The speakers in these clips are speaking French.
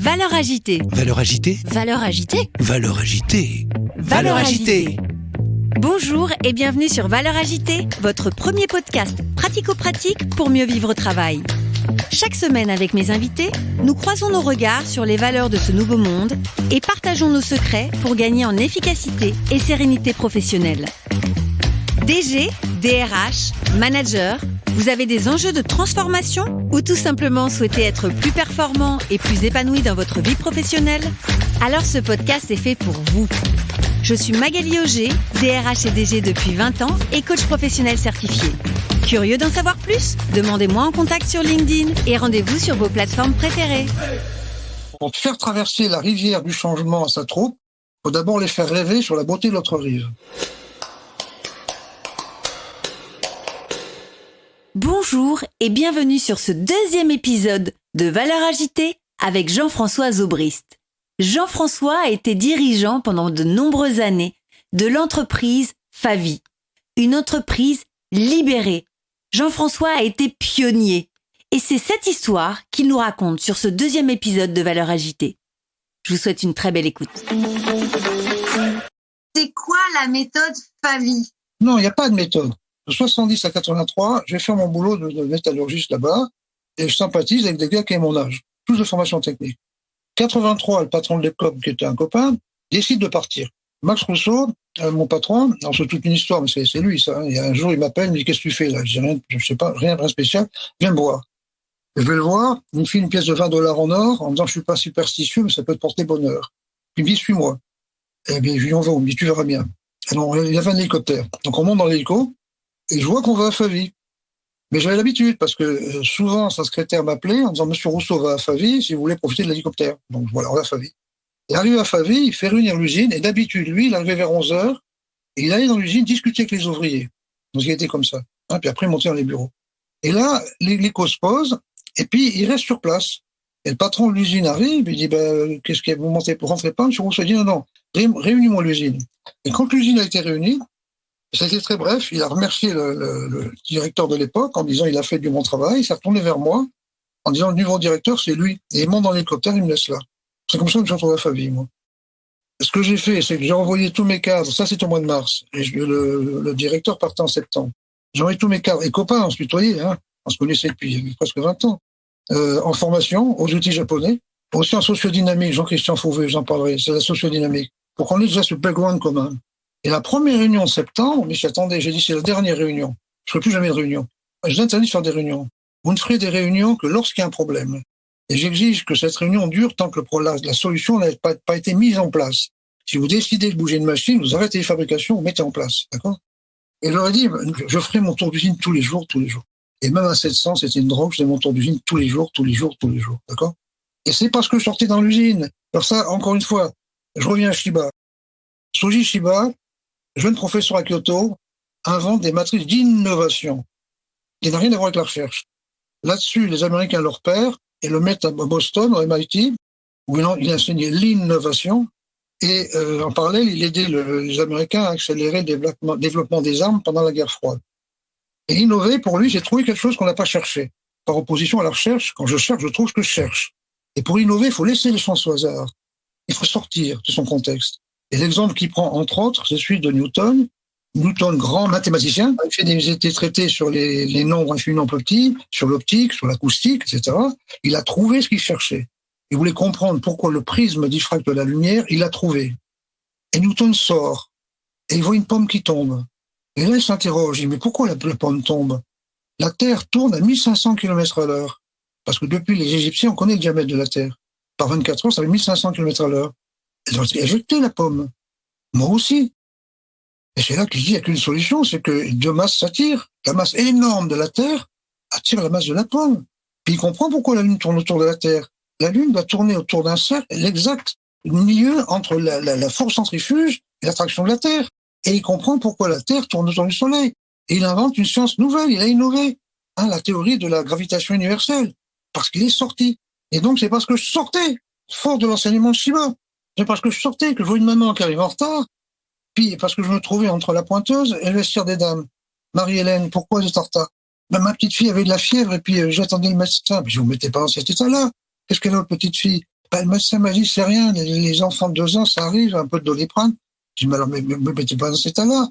Valeurs agitées. Valeurs agitées. Valeurs agitées. Valeurs agitées. Valeurs agitées. Bonjour et bienvenue sur Valeurs agitées, votre premier podcast pratico-pratique pour mieux vivre au travail. Chaque semaine avec mes invités, nous croisons nos regards sur les valeurs de ce nouveau monde et partageons nos secrets pour gagner en efficacité et sérénité professionnelle. DG, DRH, manager, vous avez des enjeux de transformation ou tout simplement souhaitez être plus performant et plus épanoui dans votre vie professionnelle? Alors ce podcast est fait pour vous. Je suis Magali Auger, DRH et DG depuis 20 ans et coach professionnel certifié. Curieux d'en savoir plus? Demandez-moi en contact sur LinkedIn et rendez-vous sur vos plateformes préférées. Pour faire traverser la rivière du changement à sa troupe, il faut d'abord les faire rêver sur la beauté de l'autre rive. Bonjour et bienvenue sur ce deuxième épisode de Valeurs agitées avec Jean-François Zobrist. Jean-François a été dirigeant pendant de nombreuses années de l'entreprise Favi, une entreprise libérée. Jean-François a été pionnier et c'est cette histoire qu'il nous raconte sur ce deuxième épisode de Valeurs agitées. Je vous souhaite une très belle écoute. C'est quoi la méthode Favi? Non, il n'y a pas de méthode. De 70 à 83, je vais faire mon boulot de métallurgiste là-bas et je sympathise avec des gars qui ont mon âge, tous de formation technique. 83, le patron de l'époque, qui était un copain, décide de partir. Max Rousseau, mon patron, alors c'est toute une histoire, mais c'est lui ça. Et un jour, il m'appelle, il me dit qu'est-ce que tu fais là? Je dis rien, je sais pas, rien de spécial. Viens me voir. Je vais le voir, il me file une pièce de $20 en or, en me disant je suis pas superstitieux, mais ça peut te porter bonheur. Il me dit suis-moi. Eh bien, je lui dis on va où? Il me dit tu verras bien. Alors, il y avait un hélicoptère. Donc on monte dans l'hélico, et je vois qu'on va à Favi. Mais j'avais l'habitude, parce que souvent, sa secrétaire m'appelait en disant « Monsieur Rousseau va à Favi si vous voulez profiter de l'hélicoptère ». Donc voilà, on va à Favi. Et arrivé à Favi, il fait réunir l'usine, et d'habitude, lui, il arrivait vers 11h, et il allait dans l'usine discuter avec les ouvriers. Donc il était comme ça. Hein, puis après, il montait dans les bureaux. Et là, l'hélico se pose, et puis il reste sur place. Et le patron de l'usine arrive, il dit « qu'est-ce que vous rentrez pas ?» Monsieur Rousseau dit « Non, réunis-moi l'usine ». Et quand l'usine a été réunie, c'était très bref, il a remercié le directeur de l'époque en disant il a fait du bon travail, il s'est retourné vers moi en disant le nouveau directeur c'est lui, et il monte dans l'hélicoptère, il me laisse là. C'est comme ça que je me retrouve à Favi, moi. Ce que j'ai fait, c'est que j'ai envoyé tous mes cadres, ça c'était au mois de mars, et le directeur partait en septembre. J'ai envoyé tous mes cadres, et copains, on se tutoyait, hein, on se connaissait depuis presque 20 ans, en formation, aux outils japonais, aussi en sociodynamique, Jean-Christian Fauvet, j'en parlerai, c'est la sociodynamique, pour qu'on ait déjà ce background commun. Et la première réunion de septembre, mais j'attendais, j'ai dit c'est la dernière réunion. Je ne ferai plus jamais de réunion. Je interdis de faire des réunions. Vous ne ferez des réunions que lorsqu'il y a un problème. Et j'exige que cette réunion dure tant que la solution n'a pas été mise en place. Si vous décidez de bouger une machine, vous arrêtez les fabrications, vous mettez en place. D'accord? Et je leur ai dit, je ferai mon tour d'usine tous les jours. Et même à 700, c'était une drogue, je faisais mon tour d'usine tous les jours. D'accord? Et c'est parce que je sortais dans l'usine. Alors ça, encore une fois, je reviens à Shiba. Soji Shiba, jeune professeur à Kyoto, invente des matrices d'innovation qui n'ont rien à voir avec la recherche. Là-dessus, les Américains le repèrent et le mettent à Boston, au MIT, où il a enseigné l'innovation. Et en parallèle, il aidait les Américains à accélérer le développement des armes pendant la guerre froide. Et innover, pour lui, c'est trouver quelque chose qu'on n'a pas cherché. Par opposition à la recherche, quand je cherche, je trouve ce que je cherche. Et pour innover, il faut laisser les chances au hasard. Il faut sortir de son contexte. Et l'exemple qu'il prend, entre autres, c'est celui de Newton. Newton, grand mathématicien, il a été traité sur les nombres infiniment petits, sur l'optique, sur l'acoustique, etc. Il a trouvé ce qu'il cherchait. Il voulait comprendre pourquoi le prisme diffracte la lumière, il l'a trouvé. Et Newton sort, et il voit une pomme qui tombe. Et là, il s'interroge, il dit, mais pourquoi la pomme tombe? La Terre tourne à 1500 km/h. Parce que depuis les Égyptiens, on connaît le diamètre de la Terre. Par 24 heures, ça fait 1500 km/h. Ils ont éjecté la pomme. Moi aussi. Et c'est là qu'il dit qu'il n'y a qu'une solution, c'est que deux masses s'attirent. La masse énorme de la Terre attire la masse de la pomme. Puis il comprend pourquoi la Lune tourne autour de la Terre. La Lune doit tourner autour d'un cercle, l'exact milieu entre la force centrifuge et l'attraction de la Terre. Et il comprend pourquoi la Terre tourne autour du Soleil. Et il invente une science nouvelle, il a innové. La théorie de la gravitation universelle. Parce qu'il est sorti. Et donc c'est parce que je sortais, fort de l'enseignement de Shiba. C'est parce que je sortais, que je vois une maman qui arrive en retard, puis parce que je me trouvais entre la pointeuse et le vestiaire des dames. Marie-Hélène, pourquoi j'étais en retard? Ma petite fille avait de la fièvre et puis j'attendais le médecin. Mais je vous mettais pas dans cet état-là. Qu'est-ce qu'elle a, votre petite fille? Le médecin m'a dit, c'est rien, les enfants de 2 ans, ça arrive, un peu de Doliprane. Je dis, mais alors, mais mettez pas dans cet état-là.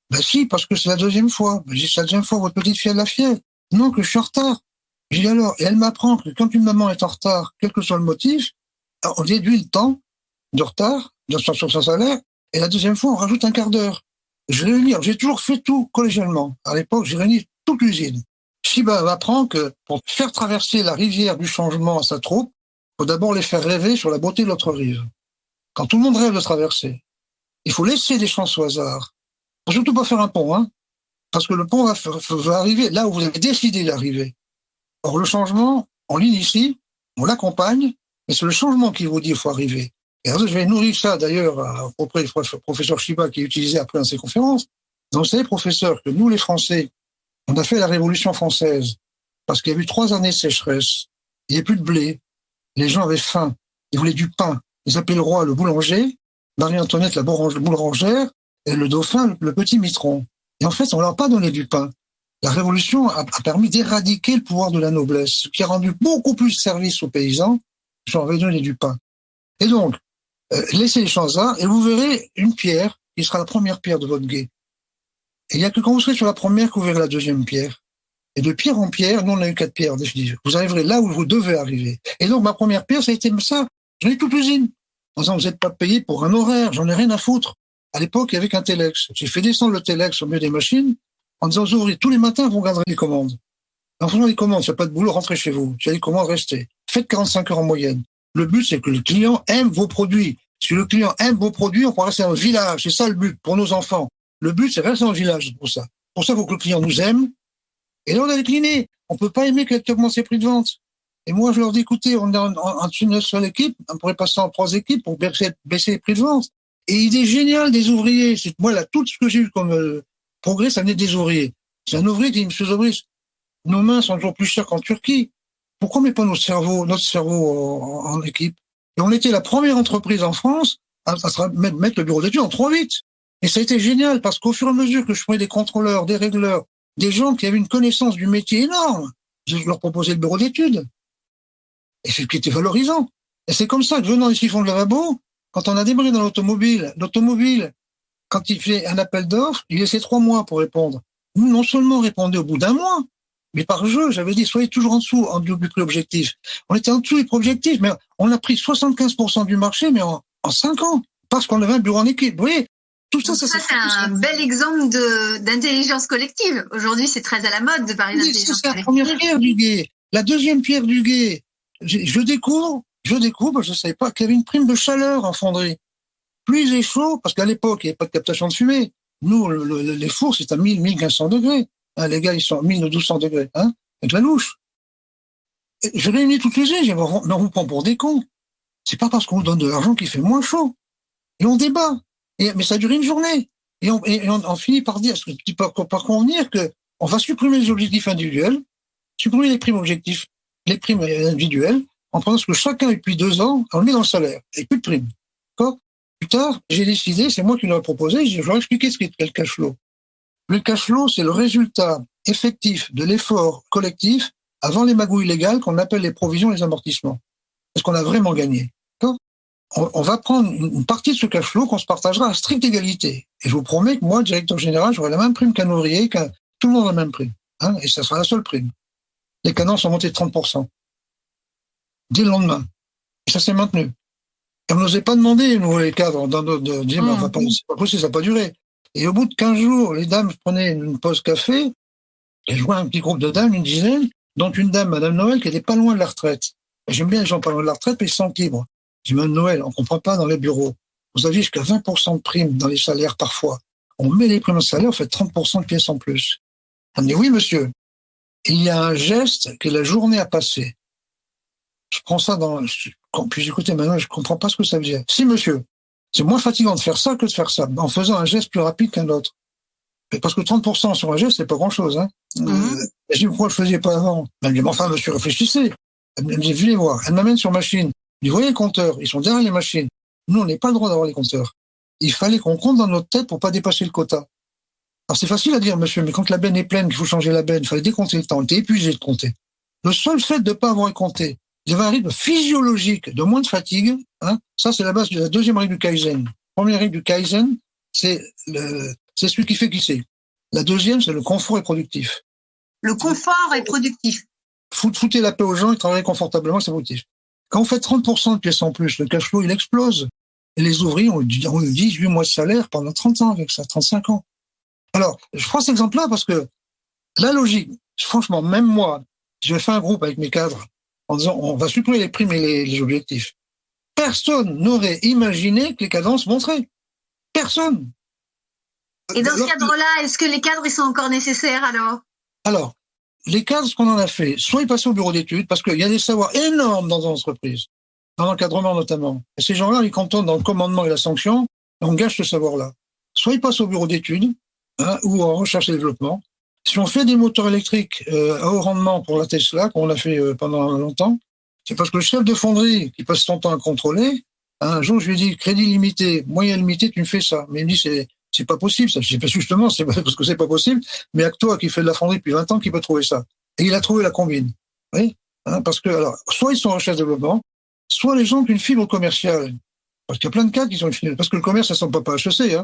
Ben si, parce que c'est la deuxième fois. Ben, j'ai dit, c'est la deuxième fois, votre petite fille a de la fièvre. Non, que je suis en retard. J'ai dit alors, et elle m'apprend que quand une maman est en retard, quel que soit le motif, on déduit le temps de retard sur son salaire, et la deuxième fois, on rajoute un quart d'heure. Je réunis, j'ai toujours fait tout collégialement. À l'époque, j'ai réuni toute l'usine. Shiba m'apprend que pour faire traverser la rivière du changement à sa troupe, il faut d'abord les faire rêver sur la beauté de l'autre rive. Quand tout le monde rêve de traverser, il faut laisser des chances au hasard. Faut surtout pas faire un pont, hein, parce que le pont va arriver là où vous avez décidé d'arriver. Or, le changement, on l'initie, on l'accompagne, mais c'est le changement qui vous dit qu'il faut arriver. Et alors, je vais nourrir ça, d'ailleurs, auprès du professeur Shiba, qui est utilisé après dans ses conférences. Donc, vous savez, professeur, que nous, les Français, on a fait la Révolution française, parce qu'il y a eu 3 années de sécheresse, il n'y avait plus de blé, les gens avaient faim, ils voulaient du pain. Ils appelaient le roi le boulanger, Marie-Antoinette la boulangère, et le dauphin le petit mitron. Et en fait, on leur a pas donné du pain. La Révolution a permis d'éradiquer le pouvoir de la noblesse, ce qui a rendu beaucoup plus de service aux paysans qui leur avaient donné du pain. Et donc, laissez les choses là, et vous verrez une pierre qui sera la première pierre de votre gué. Et il n'y a que quand vous serez sur la première que vous verrez la deuxième pierre. Et de pierre en pierre, nous on a eu 4 pierres définitives. Vous arriverez là où vous devez arriver. Et donc ma première pierre, ça a été ça. J'en ai toute l'usine. En disant, vous n'êtes pas payé pour un horaire, j'en ai rien à foutre. À l'époque, il y avait qu'un téléx. J'ai fait descendre le téléx au milieu des machines en disant aux ouvriers, tous les matins, vous regarderez les commandes. En faisant les commandes, s'il n'y a pas de boulot, rentrez chez vous. S'il y a des commandes, restez. Faites 45 heures en moyenne. Le but, c'est que le client aime vos produits. Si le client aime vos produits, on pourra rester dans le village. C'est ça le but pour nos enfants. Le but, c'est rester dans le village pour ça. Pour ça, il faut que le client nous aime. Et là, on a décliné. On peut pas aimer qu'il augmente ses prix de vente. Et moi, je leur dis, écoutez, on est en une seule équipe, on pourrait passer en 3 équipes pour baisser les prix de vente. Et idée géniale des ouvriers. Moi, là, tout ce que j'ai eu comme progrès, ça venait des ouvriers. C'est un ouvrier qui dit, monsieur Zobris, nos mains sont toujours plus chères qu'en Turquie. Pourquoi on met pas notre cerveau en équipe? Et on était la première entreprise en France à mettre le bureau d'études en 3-8. Et ça a été génial parce qu'au fur et à mesure que je prenais des contrôleurs, des régleurs, des gens qui avaient une connaissance du métier énorme, je leur proposais le bureau d'études. Et c'est ce qui était valorisant. Et c'est comme ça que venant ici fond de lavabo, quand on a démarré dans l'automobile, quand il fait un appel d'offres, il laissait 3 mois pour répondre. Nous, non seulement on répondait au bout d'1 mois, mais par jeu, j'avais dit, soyez toujours en dessous du prix objectif. On était en dessous du prix objectif, mais on a pris 75% du marché, mais en 5 ans, parce qu'on avait un bureau en équipe. Vous voyez, tout ça, c'est un bel exemple d'intelligence collective. Aujourd'hui, c'est très à la mode de parler d'intelligence collective. C'est la première pierre du gué. La deuxième pierre du gué, je découvre, je ne savais pas qu'il y avait une prime de chaleur en fonderie. Plus il est chaud, parce qu'à l'époque, il n'y avait pas de captation de fumée. Nous, les fours, c'est à 1000, 1500 degrés. Hein, les gars, ils sont à 1000 ou 1200 degrés, hein, avec la louche. Et je réunis toutes les îles, mais on vous prend pour des cons. C'est pas parce qu'on vous donne de l'argent qu'il fait moins chaud. Et on débat. Mais ça dure une journée. Et on finit par dire, par convenir que on va supprimer les objectifs individuels, supprimer les primes objectifs, les primes individuelles, en prenant ce que chacun a depuis 2 ans, on le met dans le salaire. Et plus de primes. D'accord? Plus tard, j'ai décidé, c'est moi qui l'ai proposé, je leur ai expliqué ce qu'est le cash flow. Le cash flow, c'est le résultat effectif de l'effort collectif avant les magouilles légales qu'on appelle les provisions et les amortissements. Est-ce qu'on a vraiment gagné? D'accord? On va prendre une partie de ce cash flow qu'on se partagera à stricte égalité. Et je vous promets que moi, directeur général, j'aurai la même prime qu'un ouvrier, tout le monde a la même prime. Hein, et ça sera la seule prime. Les canons sont montés de 30%. Dès le lendemain. Et ça s'est maintenu. Et on n'osait pas demander, nous, les cadres, de dire, mais c'est pas possible, ça n'a pas duré. Et au bout de 15 jours, les dames prenaient une pause café, et je vois un petit groupe de dames, une dizaine, dont une dame, Madame Noël, qui était pas loin de la retraite. Et j'aime bien les gens pas loin de la retraite, mais ils se sentent libres. Je dis, Madame Noël, on comprend pas dans les bureaux. Vous avez jusqu'à 20% de primes dans les salaires parfois. On met les primes au salaire, on fait 30% de pièces en plus. Elle me dit, oui, monsieur. Il y a un geste que la journée a passé. Je prends ça puis écoutez, maintenant, je comprends pas ce que ça veut dire. Si, monsieur. C'est moins fatigant de faire ça que de faire ça, en faisant un geste plus rapide qu'un autre. Parce que 30% sur un geste, c'est pas grand-chose. Hein. Je dis, pourquoi je le faisais pas avant? Elle me dit, mais enfin, monsieur, réfléchissez. Elle me dit, venez voir. Elle m'amène sur machine. Vous voyez les compteurs, ils sont derrière les machines. Nous, on n'a pas le droit d'avoir les compteurs. Il fallait qu'on compte dans notre tête pour pas dépasser le quota. Alors c'est facile à dire, monsieur, mais quand la benne est pleine, qu'il faut changer la benne, il fallait décompter le temps. On était épuisé de compter. Le seul fait de ne pas avoir compté, Vous avez un rythme physiologique de moins de fatigue. Hein. Ça, c'est la base de la deuxième règle du Kaizen. Première règle du Kaizen, c'est celui qui fait qui c'est. La deuxième, c'est le confort est productif. Le confort est productif. Foutez la paix aux gens et travaillez confortablement, c'est productif. Quand on fait 30% de pièces en plus, le cash flow, il explose. Et les ouvriers ont 18 mois de salaire pendant 30 ans avec ça, 35 ans. Alors, je prends cet exemple-là parce que la logique, franchement, même moi, je vais faire un groupe avec mes cadres en disant on va supprimer les primes et les objectifs. Personne n'aurait imaginé que les cadences monteraient. Personne. Et dans ce cadre-là, est-ce que les cadres ils sont encore nécessaires alors, les cadres, ce qu'on en a fait, soit ils passent au bureau d'études, parce qu'il y a des savoirs énormes dans l'entreprise, dans l'encadrement notamment. Et ces gens-là, ils cantonnent dans le commandement et la sanction, et on gâche ce savoir-là. Soit ils passent au bureau d'études, ou en recherche et développement. Si on fait des moteurs électriques à haut rendement pour la Tesla, comme on l'a fait pendant longtemps, c'est parce que le chef de fonderie, qui passe son temps à contrôler, un jour, je lui ai dit, crédit limité, moyen limité, tu me fais ça. Mais il me dit, c'est pas possible, ça. Je dis, justement, c'est parce que c'est pas possible, mais à toi qui fais de la fonderie depuis 20 ans, qui peut trouver ça. Et il a trouvé la combine. Oui, parce que, alors, soit ils sont en recherche et développement, soit les gens qui ont une fibre commerciale. Parce qu'il y a plein de cas qui sont une fibre, parce que le commerce, ça ne sont pas HEC,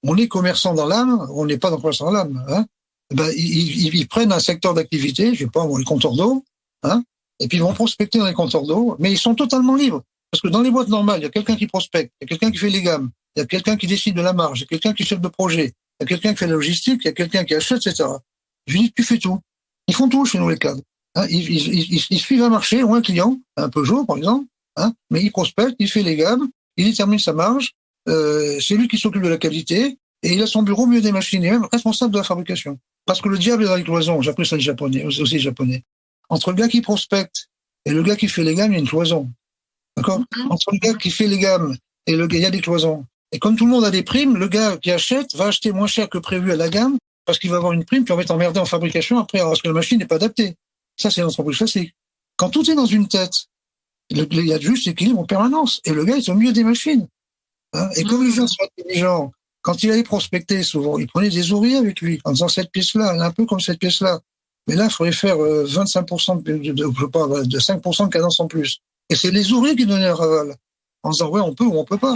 On est commerçant dans l'âme, on n'est pas dans commerçant dans l'âme, ils prennent un secteur d'activité, je sais pas, les compteurs d'eau, et puis ils vont prospecter dans les compteurs d'eau, mais ils sont totalement libres. Parce que dans les boîtes normales, il y a quelqu'un qui prospecte, il y a quelqu'un qui fait les gammes, il y a quelqu'un qui décide de la marge, il y a quelqu'un qui est chef de projet, il y a quelqu'un qui fait la logistique, il y a quelqu'un qui achète, etc. Je lui dis, tu fais tout. Ils font tout chez nous, les cadres. Ils suivent un marché ou un client, un Peugeot, par exemple, mais il prospecte, il fait les gammes, il détermine sa marge, c'est lui qui s'occupe de la qualité, et il a son bureau au milieu des machines, et même responsable de la fabrication. Parce que le diable est dans les cloisons, j'ai appris ça les japonais, aussi les japonais. Entre le gars qui prospecte et le gars qui fait les gammes, il y a une cloison. D'accord? Entre le gars qui fait les gammes et le gars, il y a des cloisons. Et comme tout le monde a des primes, le gars qui achète va acheter moins cher que prévu à la gamme, parce qu'il va avoir une prime, puis on va être emmerdé en fabrication après, parce que la machine n'est pas adaptée. Ça, c'est l'entreprise classique. Quand tout est dans une tête, il y a juste équilibre en permanence. Et le gars est au milieu des machines. Et comme les gens sont intelligents, quand il allait prospecter, souvent, il prenait des ouvriers avec lui, en disant cette pièce-là, elle est un peu comme cette pièce-là. Mais là, il faudrait faire 25% de 5% de cadence en plus. Et c'est les ouvriers qui donnaient leur aval, en disant ouais, on peut ou on peut pas.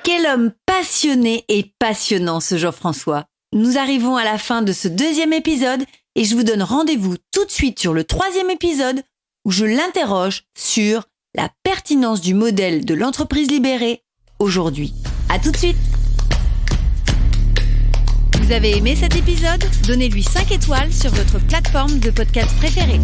Quel homme passionné et passionnant, ce Jean-François. Nous arrivons à la fin de ce 2e épisode et je vous donne rendez-vous tout de suite sur le 3e épisode où je l'interroge sur la pertinence du modèle de l'entreprise libérée aujourd'hui. À tout de suite. Vous avez aimé cet épisode ? Donnez-lui 5 étoiles sur votre plateforme de podcast préférée.